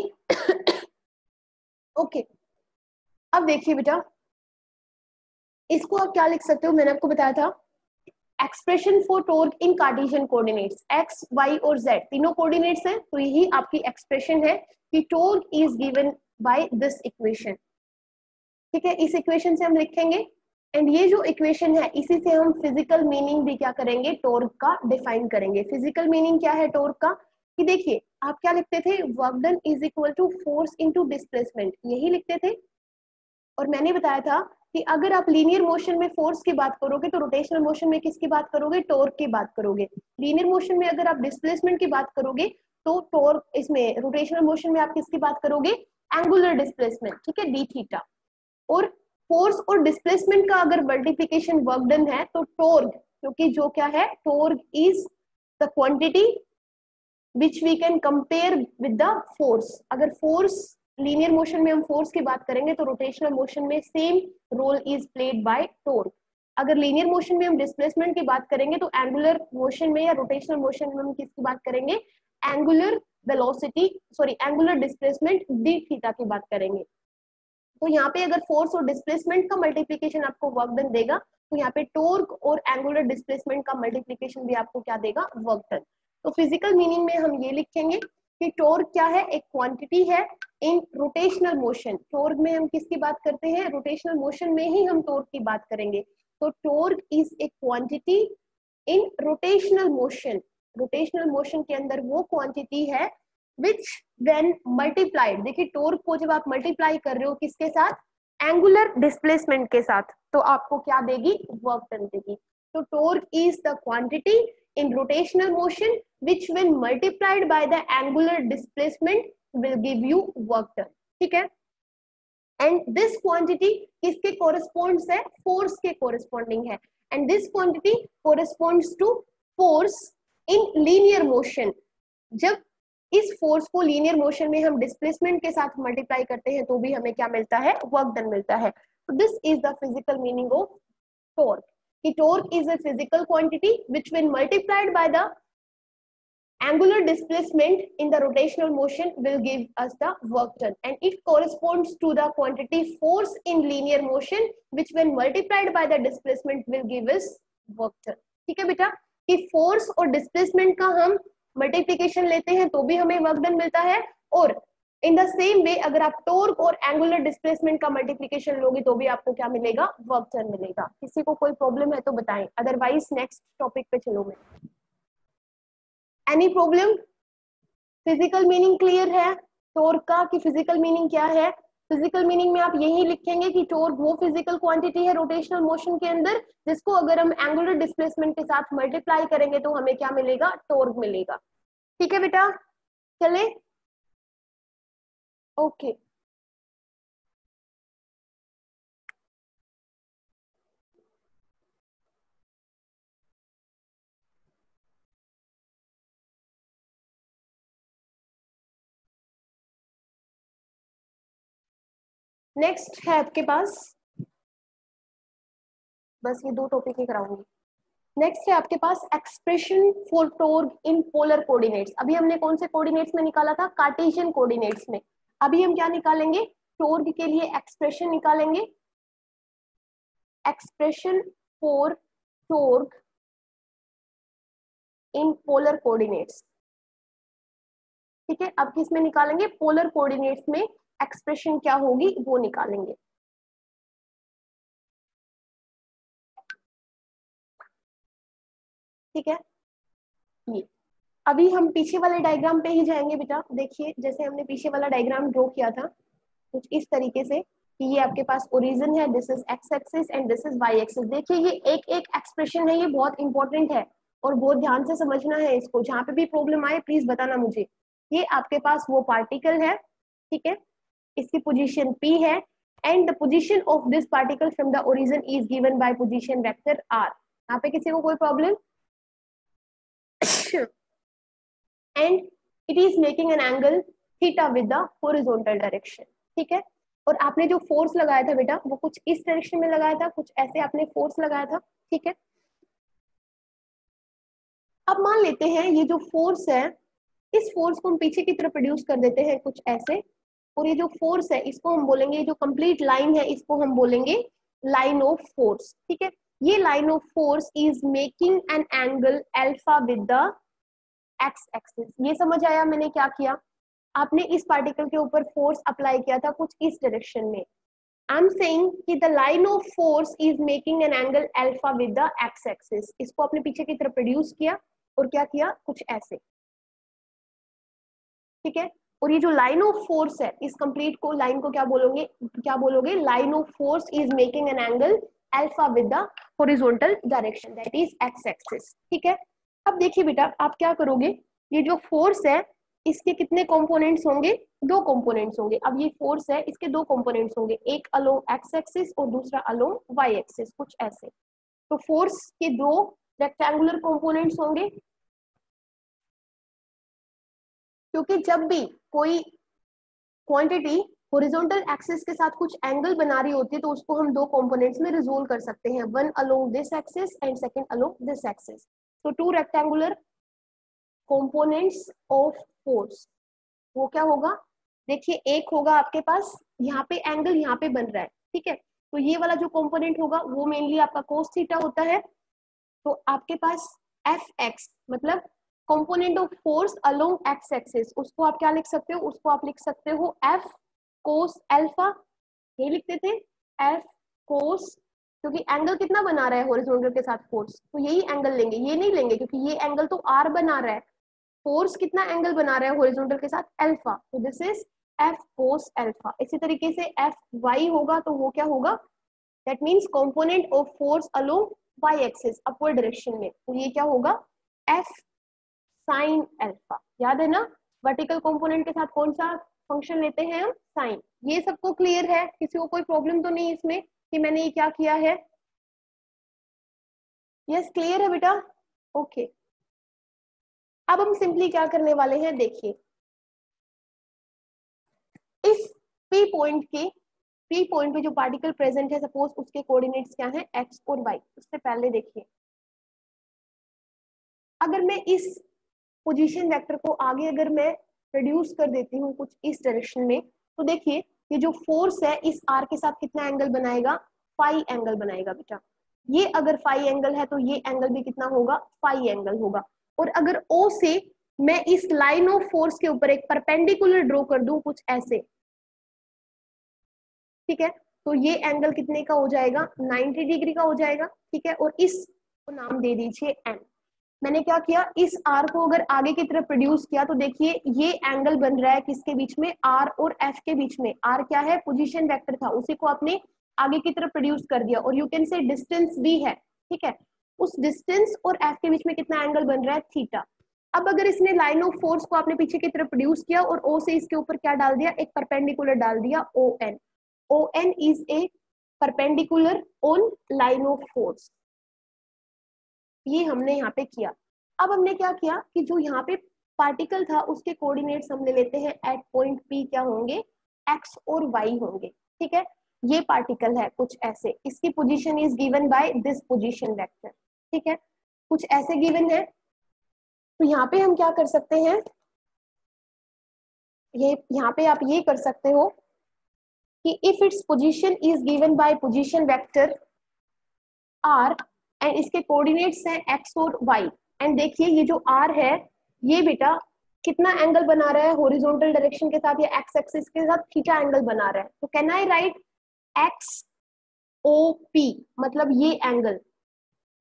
ओके, अब देखिए बेटा, इसको आप क्या लिख सकते हो, मैंने आपको बताया था expression for torque in Cartesian coordinates, X Y और जेड तीनों कोऑर्डिनेट्स हैं, तो यही आपकी एक्सप्रेशन है कि torque is given by this equation. ठीक है, इस इक्वेशन से हम लिखेंगे, एंड ये जो इक्वेशन है इसी से हम फिजिकल मीनिंग भी क्या करेंगे, टॉर्क का डिफाइन करेंगे। फिजिकल मीनिंग क्या है टॉर्क का, कि देखिए आप क्या लिखते थे, work done is equal to force into displacement, यही लिखते थे। और मैंने बताया था कि अगर आप लीनियर मोशन में फोर्स की बात करोगे तो रोटेशनल मोशन में किसकी बात करोगे, टॉर्क की बात करोगे। लीनियर मोशन में अगर आप डिस्प्लेसमेंट की बात करोगे तो टॉर्क, इसमें रोटेशनल मोशन में आप किसकी बात करोगे, एंगुलर डिस्प्लेसमेंट। ठीक है, डी थीटा। और फोर्स और डिस्प्लेसमेंट का अगर मल्टीप्लीकेशन वर्क डन है तो टॉर्क, क्योंकि जो क्या है, torque is the quantity which we can compare with the force. अगर फोर्स लीनियर मोशन में हम फोर्स की बात करेंगे तो रोटेशनल मोशन में same role is played by torque. अगर लीनियर मोशन में हम डिस्प्लेसमेंट की बात करेंगे तो एंगुलर मोशन में या रोटेशनल मोशन में हम किसकी बात करेंगे, angular velocity, sorry angular displacement D theta की बात करेंगे। तो यहाँ पे अगर फोर्स और डिस्प्लेसमेंट का मल्टीप्लीकेशन आपको वर्क डन देगा तो यहाँ पे टॉर्क और एंगुलर डिस्प्लेसमेंट का मल्टीप्लीकेशन भी आपको क्या देगा, वर्क डन। तो फिजिकल मीनिंग में हम ये लिखेंगे कि टॉर्क क्या है, एक क्वांटिटी है इन रोटेशनल मोशन। टॉर्क में हम किसकी बात करते हैं, रोटेशनल मोशन में ही हम टॉर्क की बात करेंगे। तो torque is a quantity in rotational motion, rotational motion के अंदर वो क्वांटिटी है विच व्हेन मल्टीप्लाइड, देखिए टॉर्क को जब आप मल्टीप्लाई कर रहे हो किसके साथ, एंगुलर डिस्प्लेसमेंट के साथ, तो आपको क्या देगी, वर्क डन देगी। तो torque is the quantity in rotational motion which when multiplied by the angular displacement will give you work done. ठीक है, and this quantity किसके corresponds है, force के corresponding है, and this quantity corresponds to force in linear motion। जब इस फोर्स को लीनियर मोशन में हम डिस्प्लेसमेंट के साथ मल्टीप्लाई करते हैं तो भी हमें क्या मिलता है, वर्क डन मिलता है। तो this is the physical meaning of torque. कि torque is a physical quantity which when multiplied by the angular displacement in the rotational motion will give us the work done, and it corresponds to the quantity force in linear motion which when multiplied by the displacement will give us work done। ठीक है बेटा, कि फोर्स और डिस्प्लेसमेंट का हम मल्टीप्लीकेशन लेते हैं तो भी हमें वर्क डन मिलता है, और इन द सेम वे अगर आप टॉर्क और एंगुलर डिस्प्लेसमेंट का मल्टीप्लिकेशन लोगे तो भी आपको क्या मिलेगा, वर्क डन मिलेगा। किसी को कोई प्रॉब्लम है तो बताएं, अदरवाइज नेक्स्ट टॉपिक पे चलो मैं। Any problem? Physical meaning clear है टॉर्क का, कि फिजिकल मीनिंग क्या है? फिजिकल मीनिंग में आप यही लिखेंगे कि टॉर्क वो फिजिकल क्वांटिटी है रोटेशनल मोशन के अंदर जिसको अगर हम एंगुलर डिस्प्लेसमेंट के साथ मल्टीप्लाई करेंगे तो हमें क्या मिलेगा, टॉर्क मिलेगा। ठीक है बेटा, चले। ओके, नेक्स्ट है आपके पास, बस ये दो टॉपिक ही कराऊंगी। नेक्स्ट है आपके पास expression for torque in polar coordinates. अभी हमने कौन से कोऑर्डिनेट्स में निकाला था? कार्टेशियन कोऑर्डिनेट्स में। अभी हम क्या निकालेंगे? टॉर्क के लिए एक्सप्रेशन निकालेंगे, expression for torque in polar coordinates. ठीक है, अब किस में निकालेंगे? पोलर कोऑर्डिनेट्स में एक्सप्रेशन क्या होगी वो निकालेंगे। ठीक है, ये अभी हम पीछे वाले डायग्राम पे ही जाएंगे बेटा। देखिए, जैसे हमने पीछे वाला डायग्राम ड्रॉ किया था कुछ इस तरीके से कि ये आपके पास ओरिजिन है, this is X axis and this is Y axis. देखिए ये एक एक एक्सप्रेशन है, ये बहुत इंपॉर्टेंट है और बहुत ध्यान से समझना है इसको। जहां पे भी प्रॉब्लम आए प्लीज बताना मुझे। ये आपके पास वो पार्टिकल है, ठीक है, इसकी पोजीशन P है and the position of this particle from the origin is given by position vector R। यहाँ पे किसी को कोई problem? And it is making an angle theta with the horizontal direction. ठीक है, और आपने जो फोर्स लगाया था बेटा वो कुछ इस डायरेक्शन में लगाया था, कुछ ऐसे आपने फोर्स लगाया था। ठीक है, अब मान लेते हैं ये जो फोर्स है, इस फोर्स को हम पीछे की तरफ प्रोड्यूस कर देते हैं कुछ ऐसे, और ये जो फोर्स है इसको हम बोलेंगे, ये जो कंप्लीट लाइन है इसको हम बोलेंगे लाइन ऑफ फोर्स। ठीक है, ये line of force is making an angle alpha with the x axis. ये समझ आया मैंने क्या किया? आपने इस पार्टिकल के ऊपर फोर्स अप्लाई किया था कुछ इस डायरेक्शन में। आई एम सेइंग कि the line of force is making an angle alpha with the x axis. इसको आपने पीछे की तरफ प्रोड्यूस किया और क्या किया? कुछ ऐसे। ठीक है, और ये जो लाइन ऑफ फोर्स है इस कंप्लीट को लाइन को क्या बोलोगे? क्या बोलोगे? Line of force is making an angle alpha with the horizontal direction that is X axis. ठीक है, अब देखिए बेटा आप क्या करोगे, ये जो फोर्स है इसके कितने कंपोनेंट्स होंगे? दो कंपोनेंट्स होंगे। अब ये फोर्स है, इसके दो कंपोनेंट्स होंगे, एक अलोंग एक्स एक्सिस और दूसरा अलोंग वाई एक्सिस, कुछ ऐसे। तो फोर्स के दो रेक्टेंगुलर कंपोनेंट्स होंगे, क्योंकि जब भी कोई क्वांटिटी हॉरिजॉन्टल एक्सिस के साथ कुछ एंगल बना रही होती है तो उसको हम दो कंपोनेंट्स में रिजोल्व कर सकते हैं, one along this axis and second along this axis. तो two rectangular components of force, वो क्या होगा? देखिए एक होगा आपके पास यहाँ पे एंगल यहाँ पे बन रहा है, ठीक है, तो ये वाला जो कंपोनेंट होगा वो मेनली आपका कोस थीटा होता है। तो आपके पास एफ एक्स मतलब component of force along X axis, उसको आप क्या लिख सकते हो? उसको आप लिख सकते हो एफ कोस अल्फा। ये लिखते थे एफ कोस, क्योंकि एंगल कितना बना रहा है हॉरिजॉन्टल के साथ फोर्स, तो यही एंगल लेंगे, ये नहीं लेंगे क्योंकि ये एंगल तो आर बना रहा है, फोर्स कितना एंगल बना रहा है हॉरिजॉन्टल के साथ? अल्फा, तो this is F cos alpha. इसी तरीके से एफ वाई होगा तो वो क्या होगा? That means component of force along Y axis upward direction में, तो ये क्या होगा? F sine alpha. याद है ना, वर्टिकल कंपोनेंट के साथ कौन सा फंक्शन लेते हैं हम? साइन। ये सबको क्लियर है? किसी को कोई प्रॉब्लम तो नहीं इसमें कि मैंने ये क्या किया है? यस क्लियर है बेटा? ओके, अब हम सिंपली क्या करने वाले हैं, देखिए इस पी पॉइंट के पी पॉइंट पे जो पार्टिकल प्रेजेंट है, सपोज उसके कोऑर्डिनेट्स क्या हैं? एक्स और वाई। उससे पहले देखिए, अगर मैं इस पोजीशन वेक्टर को आगे अगर मैं रिड्यूस कर देती हूँ कुछ इस डायरेक्शन में, तो देखिए ये जो फोर्स है इस आर के साथ कितना एंगल बनाएगा? फाई एंगल बनाएगा बेटा। ये अगर फाई एंगल है तो ये एंगल भी कितना होगा? फाई एंगल होगा। और अगर ओ से मैं इस लाइन ऑफ फोर्स के ऊपर एक परपेंडिकुलर ड्रॉ कर दूं कुछ ऐसे, ठीक है, तो ये एंगल कितने का हो जाएगा? 90 डिग्री का हो जाएगा। ठीक है, और इस को नाम दे दीजिए एन। मैंने क्या किया, इस आर को अगर आगे की तरफ प्रोड्यूस किया तो देखिए ये एंगल बन रहा है किसके बीच में? आर और एफ के बीच में। आर क्या है? पोजीशन वेक्टर था, उसी को आपने आगे की तरफ प्रोड्यूस कर दिया, और यू कैन से डिस्टेंस भी है। ठीक है, उस डिस्टेंस और एफ के बीच में कितना एंगल बन रहा है? थीटा। अब अगर इसने लाइन ऑफ फोर्स को आपने पीछे की तरफ प्रोड्यूस किया और ओ से इसके ऊपर क्या डाल दिया, एक परपेंडिकुलर डाल दिया O N. O N is a perpendicular on line of force. ये हमने यहाँ पे किया. अब हमने क्या किया कि जो यहाँ पे पार्टिकल था उसके कोऑर्डिनेट्स हम ले लेते हैं एट पॉइंट पी. क्या होंगे, एक्स और वाई होंगे. ठीक है, ये पार्टिकल है कुछ ऐसे, इसकी position is given by this position vector. ठीक है, कुछ ऐसे गिवन है. तो यहाँ पे हम क्या कर सकते हैं, ये यहाँ पे आप ये कर सकते हो कि if its position is given by position vector R and इसके कोऑर्डिनेट्स हैं एक्स और वाई. एंड देखिए ये जो आर है ये बेटा कितना एंगल बना रहा है हॉरिजॉन्टल डायरेक्शन के साथ या एक्स एक्सिस के साथ थीटा एंगल बना रहा है. तो can I write X O P, मतलब ये एंगल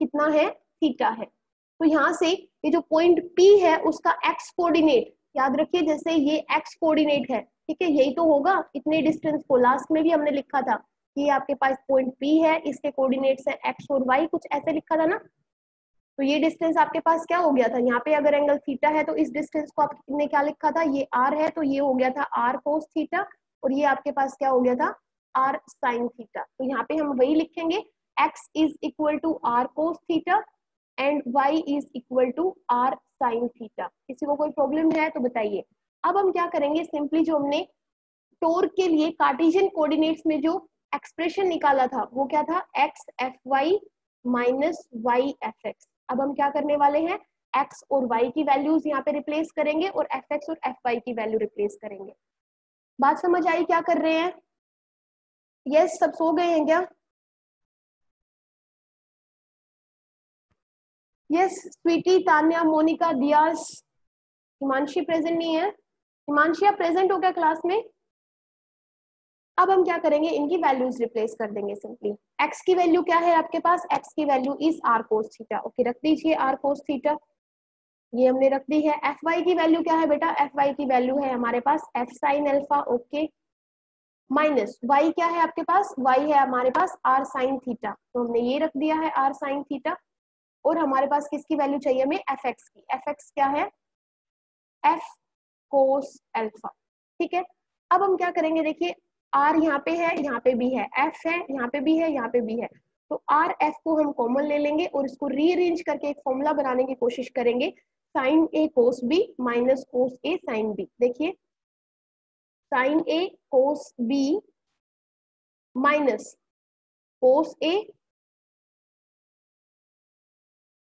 कितना है, थीटा है. तो यहाँ से ये जो पॉइंट पी है उसका एक्स कोऑर्डिनेट याद रखिए, जैसे ये एक्स कोऑर्डिनेट है, ठीक है, यही तो होगा इतने डिस्टेंस को. लास्ट में भी हमने लिखा था कि आपके पास पॉइंट पी है, इसके कोऑर्डिनेट्स है एक्स और वाई, कुछ ऐसे लिखा था ना. तो ये डिस्टेंस आपके पास क्या हो गया था, यहाँ पे अगर एंगल थीटा है तो इस डिस्टेंस को आपने क्या लिखा था, ये आर है, तो ये हो गया था आर कोस थीटा, और ये आपके पास क्या हो गया था, आर साइन थीटा. तो यहाँ पे हम वही लिखेंगे, X is equal to R cos theta and y is equal to R sine theta. किसी को कोई प्रॉब्लम है तो बताइए. अब हम क्या करेंगे, सिंपली जो हमने टॉर्क के लिए कार्टेशियन कोऑर्डिनेट्स में जो एक्सप्रेशन निकाला था वो क्या था, X F Y minus Y F X. अब हम क्या करने वाले हैं, एक्स और वाई की वैल्यूज यहाँ पे रिप्लेस करेंगे और एफ एक्स और एफ वाई की वैल्यू रिप्लेस करेंगे. बात समझ आई क्या कर रहे हैं? यस, सब सो गए हैं क्या? यस, स्वीटी, तान्या, मोनिका, दियास. हिमांशी प्रेजेंट नहीं है. हिमांशी आप प्रेजेंट हो क्या क्लास में? अब हम क्या करेंगे, इनकी वैल्यूज रिप्लेस कर देंगे सिंपली. एक्स की वैल्यू क्या है आपके पास, एक्स की value is R cos theta. Okay, रख दीजिए आर कोस थीटा, ये हमने रख दी है. एफ वाई की वैल्यू क्या है बेटा, एफ वाई की वैल्यू है हमारे पास F sine alpha. Okay, minus Y क्या है आपके पास, वाई है हमारे पास आर साइन थीटा, तो हमने ये रख दिया है आर साइन थीटा. और हमारे पास किसकी वैल्यू चाहिए हमें, एफ एक्स की. एफ एक्स क्या है, एफ कोस अल्फा. ठीक है, अब हम क्या करेंगे, देखिए आर यहाँ पे है, यहाँ पे भी है, एफ है, यहाँ पे भी है, यहाँ पे भी है. तो आर एफ को हम कॉमन ले लेंगे और इसको रीअरेंज करके एक फॉर्मूला बनाने की कोशिश करेंगे, साइन ए कोस बी माइनस कोस ए साइन बी. देखिए साइन ए कोस बी माइनस कोस ए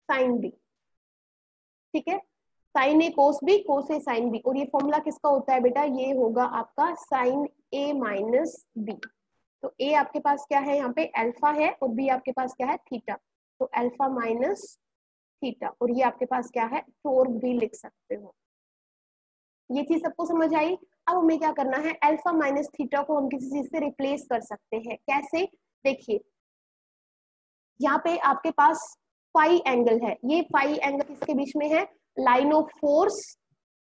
साइन बी. ठीक है, साइन ए कोस बी, कोस ए साइन बी. और ये फॉर्मूला किसका होता है बेटा, ये होगा आपका साइन ए माइनस बी. तो ए आपके पास क्या है, यहाँ पे अल्फा है, और बी आपके पास क्या है, थीटा. तो अल्फा माइनस थीटा, और ये आपके पास क्या है, टॉर्क भी लिख सकते हो. ये चीज सबको समझ आई. अब हमें क्या करना है, अल्फा माइनस थीटा को हम किसी चीज से रिप्लेस कर सकते हैं. कैसे, देखिए यहाँ पे आपके पास फाई एंगल है, ये फाई एंगल किसके बीच में है, लाइन ऑफ फोर्स,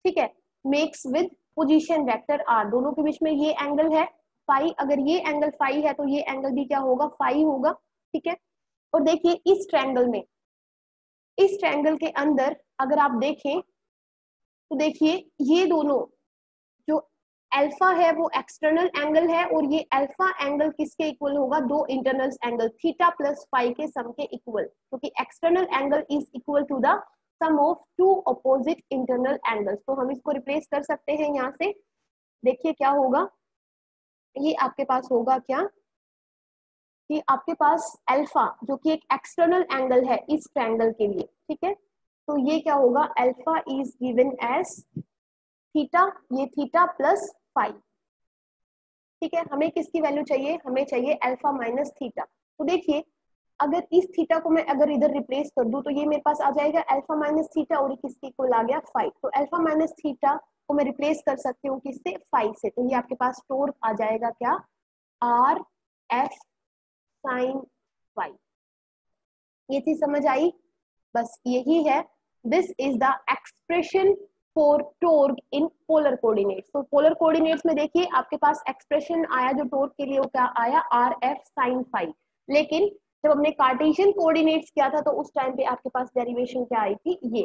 ठीक है, makes with position vector R, दोनों के बीच में ये एंगल है फाई. अगर ये एंगल फाई है तो ये एंगल भी क्या होगा, फाई होगा. ठीक है, और देखिए इस ट्रायंगल में, इस ट्रायंगल के अंदर अगर आप देखें तो देखिए ये दोनों जो अल्फा है वो एक्सटर्नल एंगल है, और ये अल्फा एंगल किसके इक्वल होगा, दो internal angle theta plus phi के सम के इक्वल, क्योंकि external angle is equal to the sum of two opposite internal angles. तो हम इसको रिप्लेस कर सकते हैं यहाँ से. देखिए क्या होगा, ये आपके पास होगा क्या, कि आपके पास अल्फा जो कि एक एक्सटर्नल एंगल है इस ट्रायंगल के लिए, ठीक है, तो ये क्या होगा, alpha is given as theta, ये थीटा प्लस फाई. ठीक है, हमें किसकी वैल्यू चाहिए, हमें चाहिए अल्फा माइनस थीटा. तो देखिए अगर इस थीटा को मैं अगर इधर रिप्लेस कर दूं तो ये मेरे पास आ जाएगा अल्फा माइनस थीटा, और किसके इक्वल आ गया, फाई. तो अल्फा माइनस थीटा को मैं रिप्लेस कर सकती हूँ किससे, फाई से. तो ये आपके पास टॉर्क आ जाएगा क्या, आर एफ साइन फाई. ये चीज समझ आई, बस यही है. This is the expression for torque in polar coordinates. तो पोलर कोऑर्डिनेट्स में देखिए आपके पास एक्सप्रेशन आया जो टॉर्क के लिए, वो क्या आया, आर एफ साइन फाई. लेकिन जब हमने कार्टेशियन कोऑर्डिनेट्स किया था तो उस टाइम पे आपके पास डेरिवेशन क्या आई थी, ये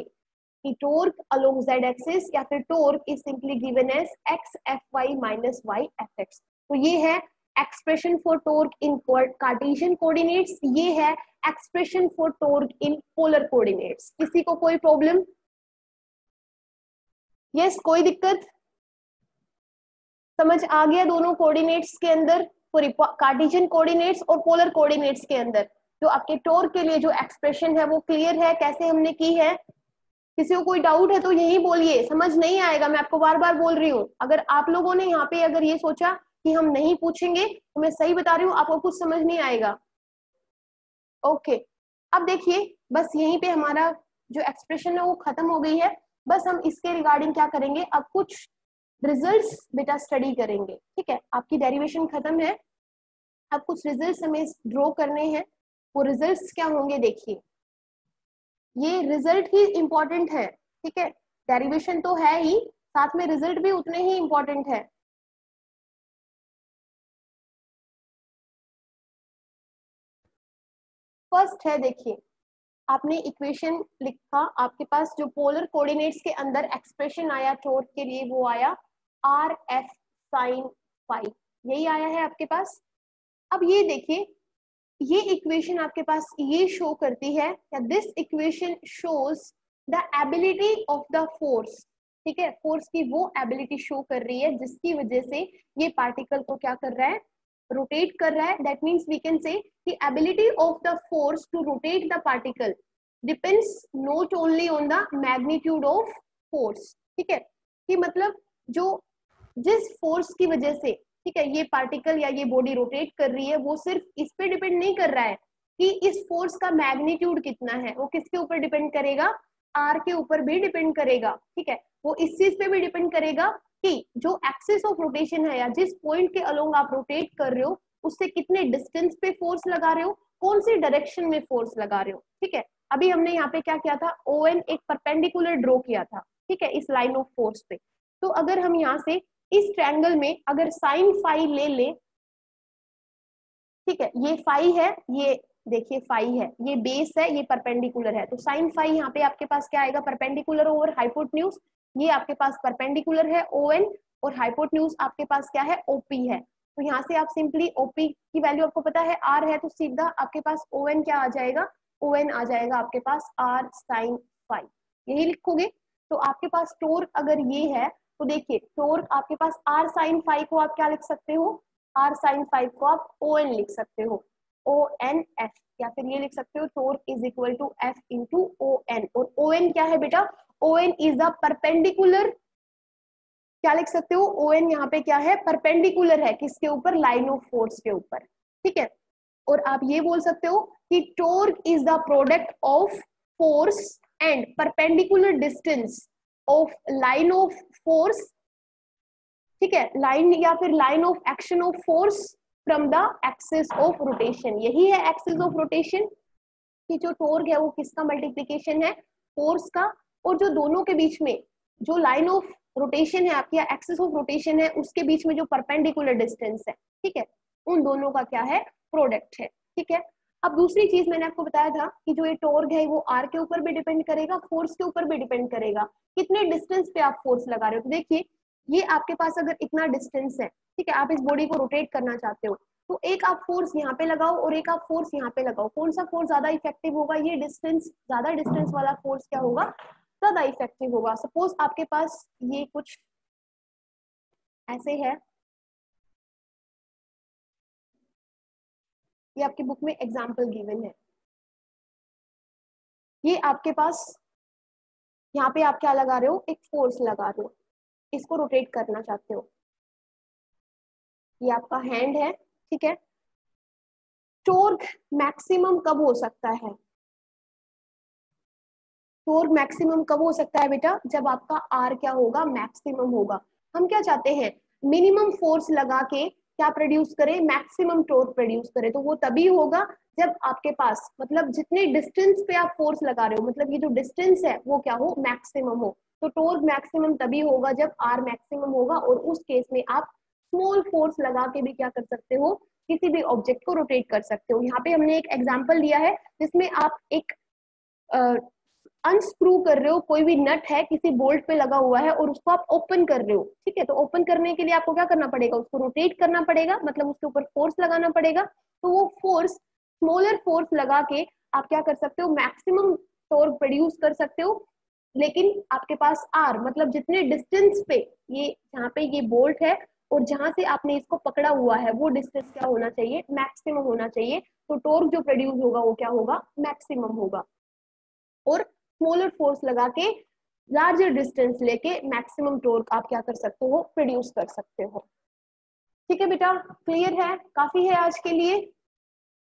कि टोर्क अलोंग z एक्सिस या फिर torque is simply given as x fy minus y fx। तो ये है expression for torque in Cartesian coordinates, ये है expression for torque in polar coordinates. किसी को कोई प्रॉब्लम? यस, कोई दिक्कत? समझ आ गया दोनों कोऑर्डिनेट्स के अंदर, कार्टेशियन कोऑर्डिनेट्स और पोलर कोऑर्डिनेट्स के अंदर जो आपके टोर्क के लिए जो एक्सप्रेशन है वो क्लियर है कैसे हमने की है? किसी को कोई डाउट है तो यही बोलिए, समझ नहीं आएगा, मैं आपको बार बार बोल रही हूँ। अगर आप लोगों ने यहाँ पे अगर ये सोचा कि हम नहीं पूछेंगे तो मैं सही बता रही हूँ, आपको कुछ समझ नहीं आएगा। ओके, अब देखिए बस यहीं पे हमारा जो एक्सप्रेशन है वो खत्म हो गई है। बस हम इसके रिगार्डिंग क्या करेंगे, अब कुछ रिजल्ट्स बेटा स्टडी करेंगे, ठीक है? आपकी डेरिवेशन खत्म है, अब कुछ रिजल्ट्स हमें ड्रॉ करने हैं। वो रिजल्ट्स क्या होंगे देखिए, ये रिजल्ट ही इंपॉर्टेंट है, ठीक है? डेरिवेशन तो है ही, साथ में रिजल्ट भी उतने ही इंपॉर्टेंट है। फर्स्ट है देखिए, आपने इक्वेशन लिखा, आपके पास जो पोलर कोऑर्डिनेट्स के अंदर एक्सप्रेशन आया टोर्क के लिए वो आया आर एफ साइन फाई, यही आया है आपके पास। अब ये देखिए, ये इक्वेशन आपके पास ये शो करती है, या this equation shows the ability of the force, ठीक है? फोर्स की वो एबिलिटी शो कर रही है जिसकी वजह से ये पार्टिकल को क्या कर रहा है, रोटेट कर रहा है। That means we can say कि ability of the force to rotate the particle depends not only on the magnitude of force, ठीक है? कि मतलब जो जिस फोर्स की वजह से, ठीक है, ये पार्टिकल या ये बॉडी रोटेट कर रही है, वो सिर्फ इस पे डिपेंड नहीं कर रहा है कि इस फोर्स का मैग्नीट्यूड कितना है, वो किसके ऊपर डिपेंड करेगा, आर के ऊपर भी डिपेंड करेगा, ठीक है? वो इस चीज पे भी डिपेंड करेगा कि जो एक्सिस ऑफ रोटेशन है या जिस पॉइंट के अलोंग आप रोटेट कर रहे हो उससे कितने डिस्टेंस पे फोर्स लगा रहे हो, कौन सी डायरेक्शन में फोर्स लगा रहे हो, ठीक है? अभी हमने यहाँ पे क्या किया था, ON एक परपेंडिकुलर ड्रॉ किया था, ठीक है, इस लाइन ऑफ फोर्स पे। तो अगर हम यहाँ से इस ट्रायंगल में अगर साइन फाई ले ले, ठीक है, ये फाई है, ये देखिए फाई है, ये बेस है, ये परपेंडिकुलर है, तो साइन फाई यहाँ पे आपके पास क्या आएगा, परपेंडिकुलर ओवर हाइपोटेन्यूज। ये आपके पास परपेंडिकुलर है ON और हाइपोटेन्यूज आपके पास क्या है, OP है। तो यहाँ से आप सिंपली OP की वैल्यू आपको पता है R है, तो सीधा आपके पास ON क्या आ जाएगा, ON आ जाएगा आपके पास R साइन फाई, यही लिखोगे। तो आपके पास टोर्क अगर ये है तो देखिए टोर्क आपके पास R साइन फाई को आप क्या लिख सकते हो, R साइन फाई को आप ON लिख सकते हो, ONF, या फिर ये लिख सकते हो torque is equal to F into ON। और ON क्या है बेटा, ON इज द परपेंडिकुलर, क्या लिख सकते हो, ON यहाँ पे क्या है, परपेंडिकुलर है, किसके ऊपर, लाइन ऑफ फोर्स के ऊपर, ठीक है? और आप ये बोल सकते हो कि torque is the product of force and perpendicular distance of line of force, ठीक है, लाइन या फिर line of action of force from the axis of rotation. यही है एक्सिस ऑफ रोटेशन कि जो टोर्क है वो किसका मल्टीप्लीकेशन है, फोर्स का, और जो दोनों के बीच में जो लाइन ऑफ रोटेशन है आपकी, एक्सिस ऑफ रोटेशन है, उसके बीच में जो परपेंडिकुलर डिस्टेंस है, ठीक है, उन दोनों का क्या है, प्रोडक्ट है, ठीक है? अब दूसरी चीज मैंने आपको बताया था कि जो ये टोर्क है वो आर के ऊपर भी डिपेंड करेगा, फोर्स के ऊपर भी डिपेंड करेगा, कितने डिस्टेंस पे आप फोर्स लगा रहे हो। तो देखिए ये आपके पास अगर इतना डिस्टेंस है, ठीक है, आप इस बॉडी को रोटेट करना चाहते हो, तो एक आप फोर्स यहाँ पे लगाओ और एक आप फोर्स यहाँ पे लगाओ, कौन सा फोर्स ज्यादा इफेक्टिव होगा, ये डिस्टेंस, ज्यादा डिस्टेंस वाला फोर्स क्या होगा, ज्यादा इफेक्टिव होगा। सपोज आपके पास ये कुछ ऐसे है, ये आपकी बुक में एग्जाम्पल गिवन है, ये आपके पास यहाँ पे आप क्या लगा रहे हो, एक फोर्स लगा रहे हो, इसको रोटेट करना चाहते हो, ये आपका हैंड है, ठीक है? टॉर्क मैक्सिमम कब हो सकता है, टॉर्क मैक्सिमम कब हो सकता है बेटा, जब आपका आर क्या होगा, मैक्सिमम होगा। हम क्या चाहते हैं, मिनिमम फोर्स लगा के क्या प्रोड्यूस करे, मैक्सिमम टॉर्क प्रोड्यूस करे। तो वो तभी होगा जब आपके पास मतलब जितने डिस्टेंस पे आप फोर्स लगा रहे हो, मतलब ये जो डिस्टेंस है वो क्या हो, मैक्सिमम हो। तो टॉर्क मैक्सिमम तभी होगा जब आर मैक्सिमम होगा, और उस केस में आप स्मॉल फोर्स लगा के भी क्या कर सकते हो, किसी भी ऑब्जेक्ट को रोटेट कर सकते हो। यहाँ पे हमने एक एग्जाम्पल लिया है जिसमें आप एक अनस्क्रू कर रहे हो, कोई भी नट है किसी बोल्ट पे लगा हुआ है और उसको आप ओपन कर रहे हो, ठीक है, तो ओपन करने के लिए आपको क्या करना पड़ेगा, उसको रोटेट करना पड़ेगा, मतलब उसके ऊपर फोर्स लगाना पड़ेगा। तो वो फोर्स, स्मॉलर फोर्स लगा के आप क्या कर सकते हो, मैक्सिमम टॉर्क प्रोड्यूस कर सकते हो। लेकिन आपके पास आर, मतलब जितने डिस्टेंस पे ये, जहाँ पे ये बोल्ट है और जहां से आपने इसको पकड़ा हुआ है वो डिस्टेंस क्या होना चाहिए, मैक्सिमम होना चाहिए। तो टॉर्क जो प्रोड्यूस होगा वो क्या होगा, मैक्सिमम होगा। और स्मॉलर फोर्स लगा के लार्जर डिस्टेंस लेके मैक्सिमम टॉर्क आप क्या कर सकते हो, प्रोड्यूस कर सकते हो। ठीक है बेटा, क्लियर है, काफी है आज के लिए।